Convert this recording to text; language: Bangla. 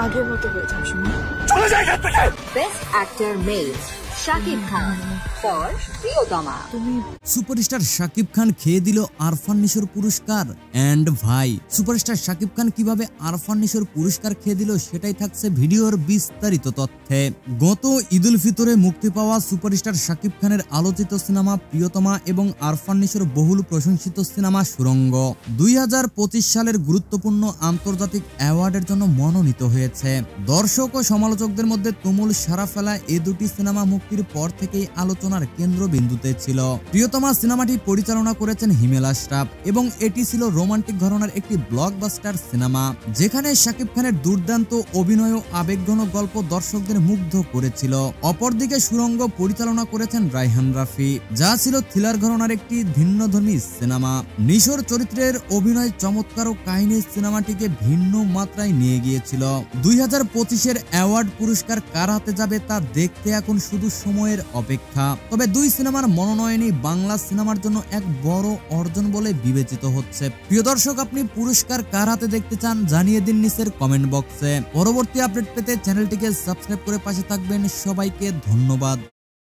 আগের মতো হয়ে যাও শোনা। চলে যায় এখান থেকে। Best actor male Shakib Khan for Priyotoma. Superstar Shakib Khan খেয়ে দিল আরফান নিশোর পুরস্কার। এন্ড ভাই, সুপারস্টার শাকিব খান কিভাবে আরফান নিশোর পুরস্কার খেয়ে দিল সেটাই থাকছে ভিডিওর বিস্তারিত তথ্যে। গত ঈদুল ফিতরে মুক্তি পাওয়া সুপারস্টার শাকিব খানের আলোচিত সিনেমা প্রিয়তমা এবং আরফান নিশোর বহুল প্রশংসিত সিনেমা সুড়ঙ্গ 2025 সালের গুরুত্বপূর্ণ আন্তর্জাতিক অ্যাওয়ার্ডের জন্য মনোনীত হয়েছে। দর্শক ও সমালোচকদের মধ্যে তুমুল সাড়া ফেলা এই দুটি সিনেমা মুক্তির পর থেকেই আলোচনার কেন্দ্রবিন্দুতে ছিল। প্রিয়তমা সিনেমাটি পরিচালনা করেছেন হিমেল আশরাফ এবং এটি ছিল রোমান্টিক ঘরানার একটি ব্লকবাস্টার সিনেমা, যেখানে শাকিব খানের দুর্দান্ত অভিনয় ও আবেগঘন গল্প দর্শকদের মুগ্ধ করেছিল। অপরদিকে সুড়ঙ্গ পরিচালনা করেছেন রায়হান রাফি, যা ছিল থ্রিলার ঘরানার একটি ভিন্নধর্মী সিনেমা। নিশোর চরিত্রের অভিনয় চমৎকার ও কাহিনী সিনেমাটিকে ভিন্ন মাত্রায় নিয়ে গিয়েছিল। 2025-এর অ্যাওয়ার্ড পুরস্কার কার হাতে যাবে তা দেখতে এখন শুধু সময়ের অপেক্ষা। তবে দুই সিনেমার মনোনয়নই বাংলা সিনেমার জন্য এক বড় অর্জন বলে বিবেচিত হচ্ছে। প্রিয় দর্শক, আপনি পুরস্কার কার হাতে দেখতে চান জানিয়ে দিন নিচের কমেন্ট বক্সে। পরবর্তী আপডেট পেতে চ্যানেলটিকে সাবস্ক্রাইব করে পাশে থাকবেন। সবাইকে ধন্যবাদ।